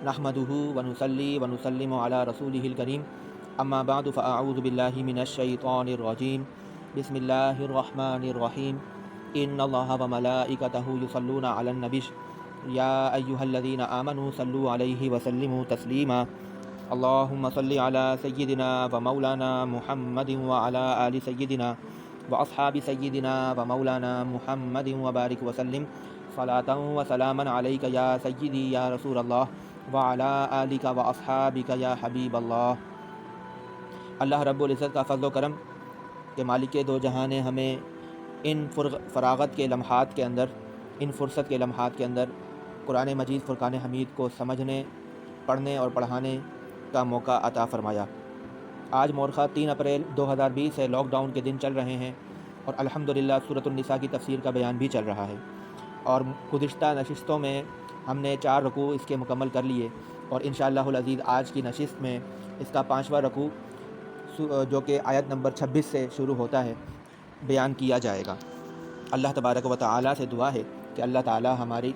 نحمدہ ونصلی ونسلم علی رسولہ الکریم اما بعد فاعوذ باللہ من الشیطان الرجیم بسم اللہ الرحمن الرحیم ان اللہ وملائکتہ یصلون علی النبی یا ایہا الذین آمنوا صلوا علیہ وسلموا تسلیما اللہم صل علی سیدنا ومولانا محمد وعلی آل سیدنا واصحاب سیدنا ومولانا محمد وبارک وسلم صلاۃ وسلاما علیک یا سیدی یا رسول اللہ وعلی آلک واصحابک یا حبیب اللہ۔ اللہ رب العزت کا فضل و کرم کہ مالک دو جہاں نے ہمیں ان فراغت کے لمحات کے اندر، ان فرصت کے لمحات کے اندر قرآن مجید فرقان حمید کو سمجھنے، پڑھنے اور پڑھانے کا موقع عطا فرمایا۔ آج مورخہ 3 اپریل 2020 ہے، لاک ڈاؤن کے دن چل رہے ہیں اور الحمدللہ سورۃ النساء کی تفسیر کا بیان بھی چل رہا ہے، اور گزشتہ نشستوں میں ہم نے 4 رکوع اس کے مکمل کر لیے، اور انشاءاللہ العزیز آج کی نشست میں اس کا 5واں رکوع جو کہ آیت نمبر 26 سے شروع ہوتا ہے بیان کیا جائے گا۔ اللہ تبارک و تعالیٰ سے دعا ہے کہ اللہ تعالیٰ ہماری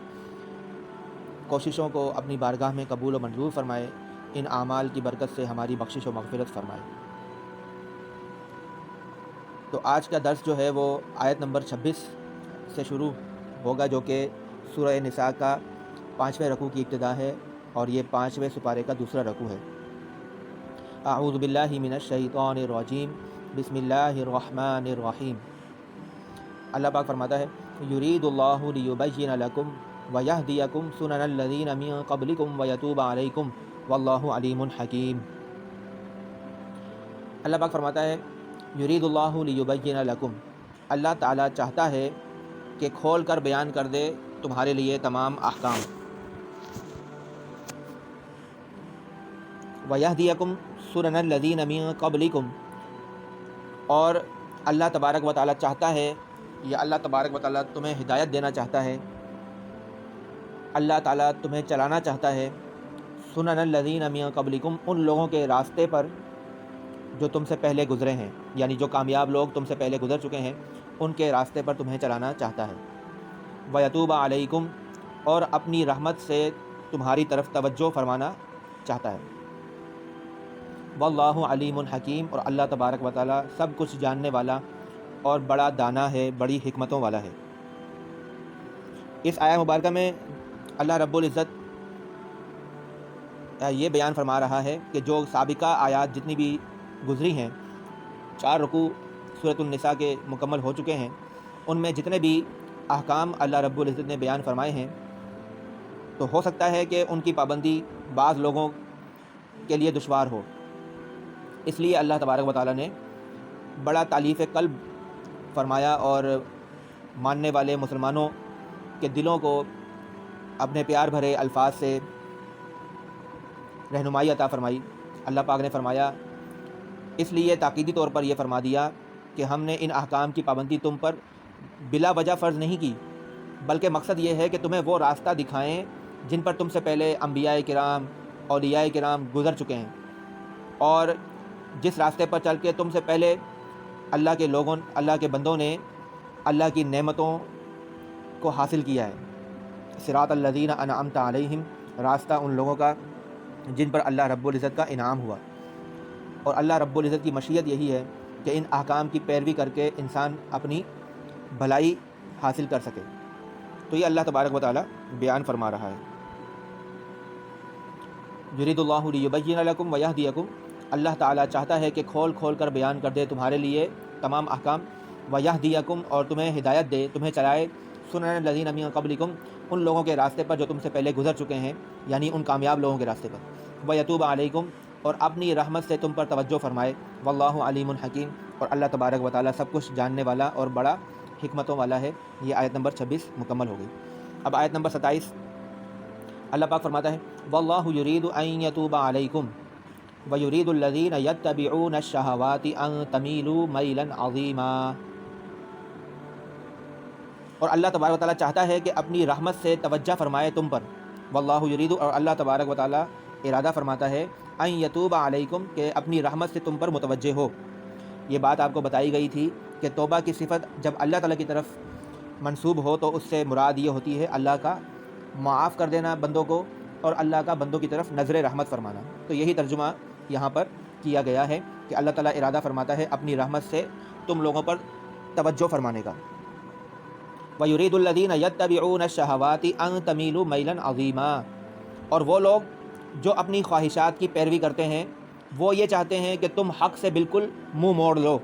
کوششوں کو اپنی بارگاہ میں قبول و منظور فرمائے، ان اعمال کی برکت سے ہماری بخشش و مغفرت فرمائے۔ تو آج کا درس جو ہے وہ آیت نمبر 26 سے شروع ہوگا، جو کہ سورہ نساء کا 5ویں رکوع کی ابتدا ہے، اور یہ 5ویں سپارے کا دوسرا رکوع ہے۔ اعوذ باللہ من الشیطان الرجیم بسم اللہ الرحمن الرحیم۔ اللہ پاک فرماتا ہے یرید اللہ لیبین لکم ویہدیکم سنن الذین من قبلکم ویتوب علیکم واللہ علیم حکیم۔ اللہ پاک فرماتا ہے یرید اللہ لیبین لکم، اللہ تعالیٰ چاہتا ہے کہ کھول کر بیان کر دے تمہارے لیے تمام احکام، وَيَهْدِيَكُمْ سُنَنَ الَّذِينَ مِن قَبْلِكُمْ، اور اللہ تبارک و تعالیٰ چاہتا ہے، یا اللہ تبارک و تعالیٰ تمہیں ہدایت دینا چاہتا ہے، اللہ تعالیٰ تمہیں چلانا چاہتا ہے سُنَنَ الَّذِينَ مِن قَبْلِكُمْ، ان لوگوں کے راستے پر جو تم سے پہلے گزرے ہیں، یعنی جو کامیاب لوگ تم سے پہلے گزر چکے ہیں ان کے راستے پر تمہیں چلانا چاہتا ہے، وَيَتُوبَ عَلَيْكُمْ، اور اپنی رحمت سے تمہاری طرف توجہ فرمانا چاہتا ہے، واللہ علیم حکیم، اور اللہ تبارک و تعالیٰ سب کچھ جاننے والا اور بڑا دانا ہے، بڑی حکمتوں والا ہے۔ اس آیہ مبارکہ میں اللہ رب العزت یہ بیان فرما رہا ہے کہ جو سابقہ آیات جتنی بھی گزری ہیں، 4 رکوع سورۃ النساء کے مکمل ہو چکے ہیں، ان میں جتنے بھی احکام اللہ رب العزت نے بیان فرمائے ہیں، تو ہو سکتا ہے کہ ان کی پابندی بعض لوگوں کے لیے دشوار ہو، اس لیے اللہ تبارک و تعالیٰ نے بڑا تالیف قلب فرمایا اور ماننے والے مسلمانوں کے دلوں کو اپنے پیار بھرے الفاظ سے رہنمائی عطا فرمائی۔ اللہ پاک نے فرمایا، اس لیے تاکیدی طور پر یہ فرما دیا کہ ہم نے ان احکام کی پابندی تم پر بلا وجہ فرض نہیں کی، بلکہ مقصد یہ ہے کہ تمہیں وہ راستہ دکھائیں جن پر تم سے پہلے انبیاء کرام، اولیاء کرام گزر چکے ہیں، اور جس راستے پر چل کے تم سے پہلے اللہ کے لوگوں، اللہ کے بندوں نے اللہ کی نعمتوں کو حاصل کیا ہے۔ صراط الذین انعمت علیہم، راستہ ان لوگوں کا جن پر اللہ رب العزت کا انعام ہوا، اور اللہ رب العزت کی مشیت یہی ہے کہ ان احکام کی پیروی کر کے انسان اپنی بھلائی حاصل کر سکے۔ تو یہ اللہ تبارک و تعالیٰ بیان فرما رہا ہے، یرید اللہ لیبین لکم ویہدیکم، اللہ تعالیٰ چاہتا ہے کہ کھول کھول کر بیان کر دے تمہارے لیے تمام احکام، ویہدیکم، اور تمہیں ہدایت دے، تمہیں چلائے، سنن الذین من قبلکم، ان لوگوں کے راستے پر جو تم سے پہلے گزر چکے ہیں، یعنی ان کامیاب لوگوں کے راستے پر، ویتوب علیکم، اور اپنی رحمت سے تم پر توجہ فرمائے، واللہ علیم حکیم، اور اللہ تبارک و تعالیٰ سب کچھ جاننے والا اور بڑا حکمتوں والا ہے۔ یہ آیت نمبر 26 مکمل ہو گئی۔ اب آیت نمبر 27 اللہ پاک فرماتا ہے واللہ یرید ان یتوب علیکم ویرید الذین یتبعون الشہوات ان تمیلوا میلا عظیما، اور اللہ تبارک و تعالیٰ چاہتا ہے کہ اپنی رحمت سے توجہ فرمائے تم پر، واللہ یرید، اور اللہ تبارک و تعالیٰ ارادہ فرماتا ہے ان یتوب علیکم، کہ اپنی رحمت سے تم پر متوجہ ہو۔ یہ بات آپ کو بتائی گئی تھی کہ توبہ کی صفت جب اللہ تعالیٰ کی طرف منسوب ہو تو اس سے مراد یہ ہوتی ہے اللہ کا معاف کر دینا بندوں کو، اور اللہ کا بندوں کی طرف نظر رحمت فرمانا۔ تو یہی ترجمہ یہاں پر کیا گیا ہے کہ اللہ تعالیٰ ارادہ فرماتا ہے اپنی رحمت سے تم لوگوں پر توجہ فرمانے کا۔ وَيُرِيدُ الَّذِينَ يَتَّبِعُونَ الشَّهَوَاتِ أَن تَمِيلُوا مَيْلًا عَظِيمًا، اور وہ لوگ جو اپنی خواہشات کی پیروی کرتے ہیں وہ یہ چاہتے ہیں کہ تم حق سے بالکل منہ موڑ لو۔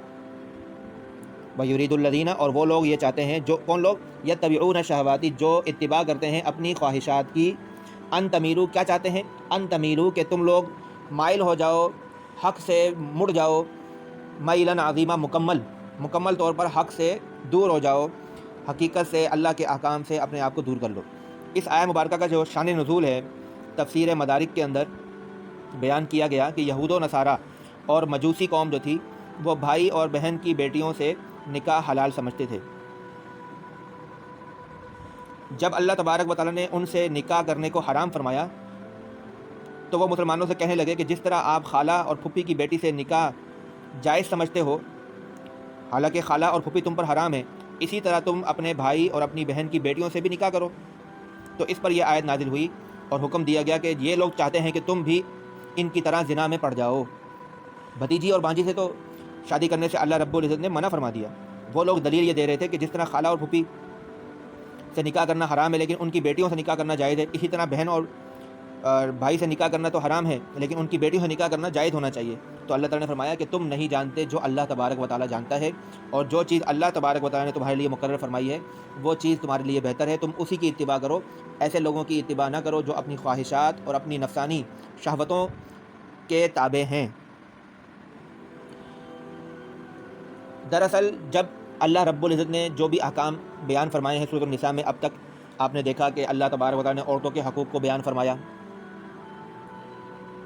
وَيُرِيدُ الَّذِينَ، اور وہ لوگ یہ چاہتے ہیں، جو کون لوگ؟ يَتَّبِعُونَ الشَّهَوَاتِ، جو اتباع کرتے ہیں اپنی خواہشات کی۔ ان تمیلو، کیا چاہتے ہیں؟ ان تمیلو، کہ تم لوگ مائل ہو جاؤ، حق سے مڑ جاؤ، میلاً عظیمہ، مکمل طور پر حق سے دور ہو جاؤ، حقیقت سے، اللہ کے احکام سے اپنے آپ کو دور کر لو۔ اس آیہ مبارکہ کا جو شان نزول ہے تفسیر مدارک کے اندر بیان کیا گیا کہ یہود و نصارہ اور مجوسی قوم جو تھی وہ بھائی اور بہن کی بیٹیوں سے نکاح حلال سمجھتے تھے۔ جب اللہ تبارک و تعالیٰ نے ان سے نکاح کرنے کو حرام فرمایا تو وہ مسلمانوں سے کہنے لگے کہ جس طرح آپ خالہ اور پھپھی کی بیٹی سے نکاح جائز سمجھتے ہو، حالانکہ خالہ اور پھپھی تم پر حرام ہے، اسی طرح تم اپنے بھائی اور اپنی بہن کی بیٹیوں سے بھی نکاح کرو۔ تو اس پر یہ آیت نازل ہوئی اور حکم دیا گیا کہ یہ لوگ چاہتے ہیں کہ تم بھی ان کی طرح زنا میں پڑ جاؤ۔ بھتیجی اور بھانجی سے تو شادی کرنے سے اللہ رب العزت نے منع فرما دیا۔ وہ لوگ دلیل یہ دے رہے تھے کہ جس طرح خالہ اور پھپھی سے نکاح کرنا حرام ہے لیکن ان کی بیٹیوں سے نکاح کرنا جائز ہے، اسی طرح بہن اور بھائی سے نکاح کرنا تو حرام ہے لیکن ان کی بیٹیوں سے نکاح کرنا جائز ہونا چاہیے۔ تو اللہ تعالیٰ نے فرمایا کہ تم نہیں جانتے جو اللہ تبارک و تعالیٰ جانتا ہے، اور جو چیز اللہ تبارک و تعالیٰ نے تمہارے لیے مقرر فرمائی ہے وہ چیز تمہارے لیے بہتر ہے، تم اسی کی اتباع کرو۔ ایسے لوگوں کی اتباع نہ کرو جو اپنی خواہشات اور اپنی نفسانی شہوتوں کے تابع ہیں۔ دراصل جب اللہ رب العزت نے جو بھی احکام بیان فرمائے ہیں سورۃ النساء میں، اب تک آپ نے دیکھا کہ اللہ تبارک و تعالیٰ نے عورتوں کے حقوق کو بیان فرمایا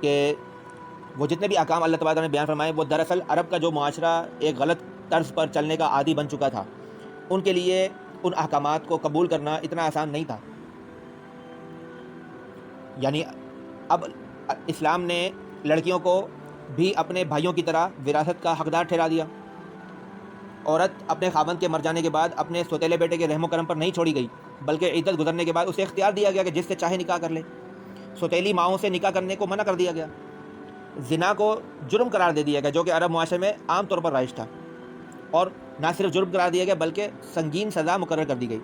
کہ وہ جتنے بھی احکام اللہ تبارک و تعالیٰ نے بیان فرمائے وہ دراصل عرب کا جو معاشرہ ایک غلط طرز پر چلنے کا عادی بن چکا تھا، ان کے لیے ان احکامات کو قبول کرنا اتنا آسان نہیں تھا۔ یعنی اب اسلام نے لڑکیوں کو بھی اپنے بھائیوں کی طرح وراثت کا حقدار ٹھہرا دیا۔ عورت اپنے خاوند کے مر جانے کے بعد اپنے سوتیلے بیٹے کے رحم و کرم پر نہیں چھوڑی گئی، بلکہ عدت گزرنے کے بعد اسے اختیار دیا گیا کہ جس سے چاہے نکاح کر لے۔ سوتیلی ماؤں سے نکاح کرنے کو منع کر دیا گیا، زنا کو جرم قرار دے دیا گیا جو کہ عرب معاشرے میں عام طور پر رائج تھا، اور نہ صرف جرم قرار دیا گیا بلکہ سنگین سزا مقرر کر دی گئی۔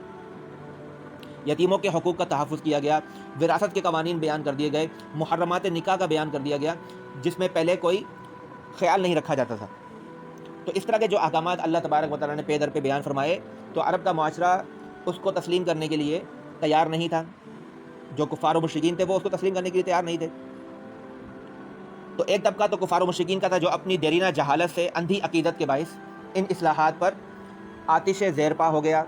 یتیموں کے حقوق کا تحفظ کیا گیا، وراثت کے قوانین بیان کر دیے گئے، محرمات نکاح کا بیان کر دیا گیا جس میں پہلے کوئی خیال نہیں رکھا جاتا تھا۔ تو اس طرح کے جو احکامات اللہ تبارک و تعالیٰ نے پے در پہ بیان فرمائے تو عرب کا معاشرہ اس کو تسلیم کرنے کے لیے تیار نہیں تھا، جو کفار و مشرکین تھے وہ اس کو تسلیم کرنے کے لیے تیار نہیں تھے۔ تو ایک طبقہ تو کفار و مشرکین کا تھا جو اپنی دیرینہ جہالت سے اندھی عقیدت کے باعث ان اصلاحات پر آتش زیرپا ہو گیا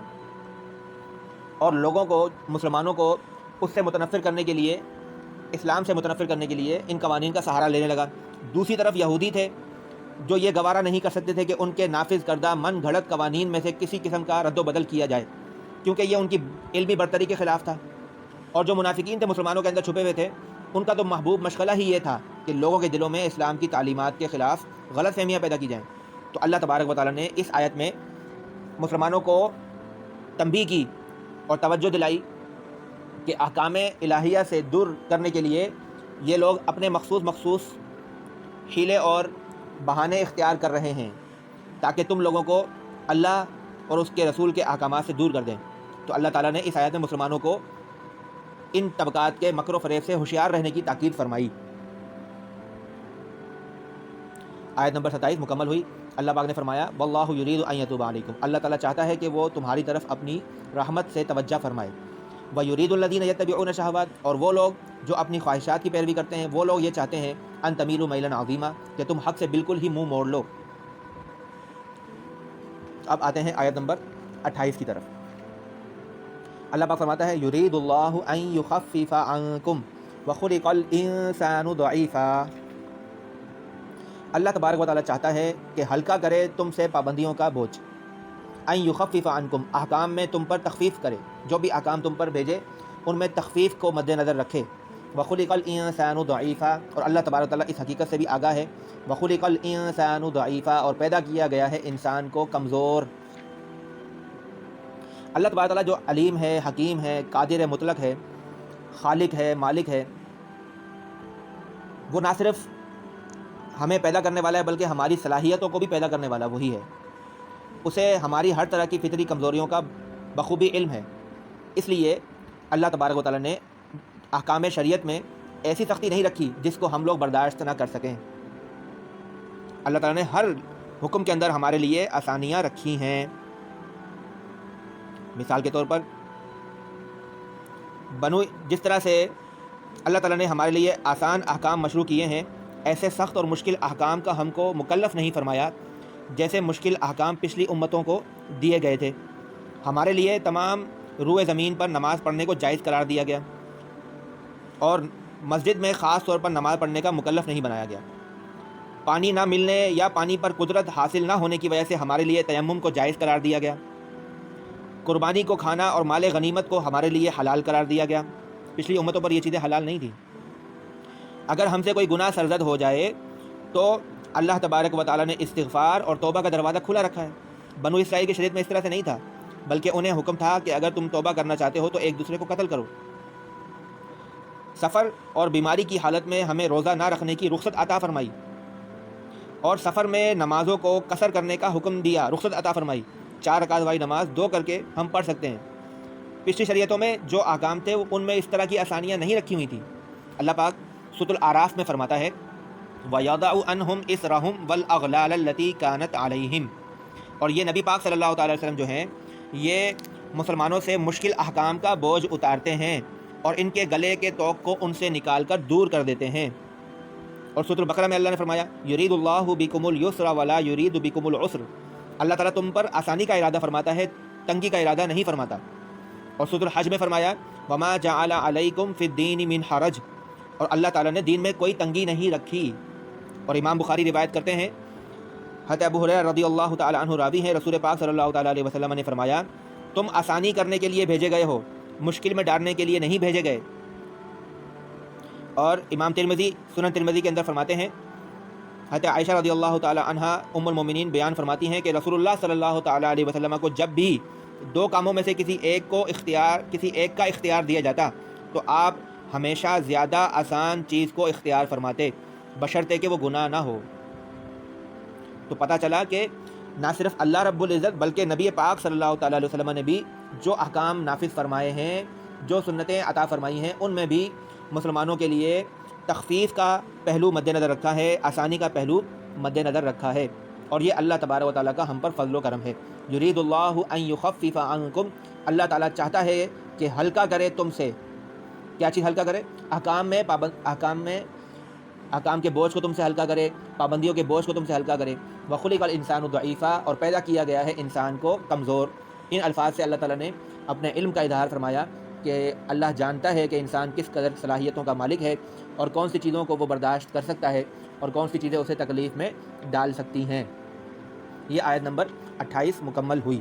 اور لوگوں کو، مسلمانوں کو اس سے متنفر کرنے کے لیے، اسلام سے متنفر کرنے کے لیے ان قوانین کا سہارا لینے لگا۔ دوسری طرف یہودی تھے جو یہ گوارہ نہیں کر سکتے تھے کہ ان کے نافذ کردہ من گھڑت قوانین میں سے کسی قسم کا رد و بدل کیا جائے، کیونکہ یہ ان کی علمی برتری کے خلاف تھا۔ اور جو منافقین تھے مسلمانوں کے اندر چھپے ہوئے تھے، ان کا تو محبوب مشغلہ ہی یہ تھا کہ لوگوں کے دلوں میں اسلام کی تعلیمات کے خلاف غلط فہمیاں پیدا کی جائیں۔ تو اللہ تبارک و تعالیٰ نے اس آیت میں مسلمانوں کو تنبیہ کی اور توجہ دلائی کہ احکام الہیہ سے دور کرنے کے لیے یہ لوگ اپنے مخصوص حیلے اور بہانے اختیار کر رہے ہیں تاکہ تم لوگوں کو اللہ اور اس کے رسول کے احکامات سے دور کر دیں۔ تو اللہ تعالیٰ نے اس آیت میں مسلمانوں کو ان طبقات کے مکر و فریب سے ہوشیار رہنے کی تاکید فرمائی۔ آیت نمبر 27 مکمل ہوئی۔ اللہ پاک نے فرمایا واللہ یرید ان یتوب علیکم، اللہ تعالیٰ چاہتا ہے کہ وہ تمہاری طرف اپنی رحمت سے توجہ فرمائے۔ ویرید الذین یتبعون الشہوات، اور وہ لوگ جو اپنی خواہشات کی پیروی کرتے ہیں وہ لوگ یہ چاہتے ہیں ان تمیلوا میلا عظیما، کہ تم حق سے بالکل ہی منہ موڑ لو۔ اب آتے ہیں آیت نمبر 28 کی طرف۔ اللہ پاک فرماتا ہے یرید اللہ ان یخفف عنکم وخلق الانسان ضعیفا، اللہ تبارک و تعالیٰ چاہتا ہے کہ ہلکا کرے تم سے پابندیوں کا بوجھ، ان یخفف عنکم، احکام میں تم پر تخفیف کرے، جو بھی احکام تم پر بھیجے ان میں تخفیف کو مد نظر رکھے۔ وخلق الانسان ضعیفا، اور اللہ تبارک و تعالیٰ اس حقیقت سے بھی آگاہ ہے، وخلق الانسان ضعیفا، اور پیدا کیا گیا ہے انسان کو کمزور۔ اللہ تبارک و تعالیٰ جو علیم ہے، حکیم ہے، قادر مطلق ہے، خالق ہے، مالک ہے، وہ نہ صرف ہمیں پیدا کرنے والا ہے بلکہ ہماری صلاحیتوں کو بھی پیدا کرنے والا وہی ہے. اسے ہماری ہر طرح کی فطری کمزوریوں کا بخوبی علم ہے. اس لیے اللہ تبارک و تعالیٰ نے احکام شریعت میں ایسی سختی نہیں رکھی جس کو ہم لوگ برداشت نہ کر سکیں. اللہ تعالیٰ نے ہر حکم کے اندر ہمارے لیے آسانیاں رکھی ہیں. مثال کے طور پر جس طرح سے اللہ تعالیٰ نے ہمارے لیے آسان احکام مشروع کیے ہیں، ایسے سخت اور مشکل احکام کا ہم کو مکلف نہیں فرمایا جیسے مشکل احکام پچھلی امتوں کو دیے گئے تھے. ہمارے لیے تمام روئے زمین پر نماز پڑھنے کو جائز قرار دیا گیا اور مسجد میں خاص طور پر نماز پڑھنے کا مکلف نہیں بنایا گیا. پانی نہ ملنے یا پانی پر قدرت حاصل نہ ہونے کی وجہ سے ہمارے لیے تیمم کو جائز قرار دیا گیا. قربانی کو کھانا اور مال غنیمت کو ہمارے لیے حلال قرار دیا گیا. پچھلی امتوں پر یہ چیزیں حلال نہیں تھیں. اگر ہم سے کوئی گناہ سرزد ہو جائے تو اللہ تبارک و تعالیٰ نے استغفار اور توبہ کا دروازہ کھلا رکھا ہے. بنو اسرائیل کی شریعت میں اس طرح سے نہیں تھا، بلکہ انہیں حکم تھا کہ اگر تم توبہ کرنا چاہتے ہو تو ایک دوسرے کو قتل کرو. سفر اور بیماری کی حالت میں ہمیں روزہ نہ رکھنے کی رخصت عطا فرمائی اور سفر میں نمازوں کو قصر کرنے کا حکم دیا، رخصت عطا فرمائی. 4 رکعت والی نماز 2 کر کے ہم پڑھ سکتے ہیں. پچھلی شریعتوں میں جو احکام تھے ان میں اس طرح کی آسانیاں نہیں رکھی ہوئی تھیں. اللہ پاک سورۃ الاعراف میں فرماتا ہے وَيَضَعُ عَنْهُمْ إِصْرَهُمْ وَالْأَغْلَالَ الَّتِي كَانَتْ عَلَيْهِمْ. اور یہ نبی پاک صلی اللہ تعالی وسلم جو ہیں یہ مسلمانوں سے مشکل احکام کا بوجھ اتارتے ہیں اور ان کے گلے کے طوق کو ان سے نکال کر دور کر دیتے ہیں. اور سورۃ البقرہ میں اللہ نے فرمایا یرید اللہ بکم اليسر ولا یرید بکم العسر. اللہ تعالیٰ تم پر آسانی کا ارادہ فرماتا ہے، تنگی کا ارادہ نہیں فرماتا. اور سورۃ الحج میں فرمایا وما جعل علیکم فی الدین من حرج. اور اللہ تعالیٰ نے دین میں کوئی تنگی نہیں رکھی. اور امام بخاری روایت کرتے ہیں، حضرت ابو ہریرہ رضی اللہ تعالی عنہ راوی ہیں، رسول پاک صلی اللہ تعالی علیہ وسلم نے فرمایا تم آسانی کرنے کے لیے بھیجے گئے ہو، مشکل میں ڈالنے کے لیے نہیں بھیجے گئے. اور امام ترمذی سنن ترمذی کے اندر فرماتے ہیں، حضرت عائشہ رضی اللہ تعالی عنہا ام المومنین بیان فرماتی ہیں کہ رسول اللہ صلی اللہ تعالی علیہ وسلم کو جب بھی 2 کاموں میں سے کسی ایک کا اختیار دیا جاتا تو آپ ہمیشہ زیادہ آسان چیز کو اختیار فرماتے بشرطے کہ وہ گناہ نہ ہو. تو پتہ چلا کہ نہ صرف اللہ رب العزت بلکہ نبی پاک صلی اللہ تعالی علیہ وسلم نے بھی جو احکام نافذ فرمائے ہیں، جو سنتیں عطا فرمائی ہیں، ان میں بھی مسلمانوں کے لیے تخفیف کا پہلو مد نظر رکھا ہے، آسانی کا پہلو مد نظر رکھا ہے. اور یہ اللہ تبارک و تعالیٰ کا ہم پر فضل و کرم ہے. یرید اللہ ان یخفف عنکم. اللہ تعالیٰ چاہتا ہے کہ ہلکا کرے تم سے. کیا چیز ہلکا کرے؟ احکام کے بوجھ کو تم سے ہلکا کرے، پابندیوں کے بوجھ کو تم سے ہلکا کرے. وخلق الانسان ضعیفا. اور پیدا کیا گیا ہے انسان کو کمزور. ان الفاظ سے اللہ تعالیٰ نے اپنے علم کا اظہار فرمایا کہ اللہ جانتا ہے کہ انسان کس قدر صلاحیتوں کا مالک ہے اور کون سی چیزوں کو وہ برداشت کر سکتا ہے اور کون سی چیزیں اسے تکلیف میں ڈال سکتی ہیں. یہ آیت نمبر 28 مکمل ہوئی.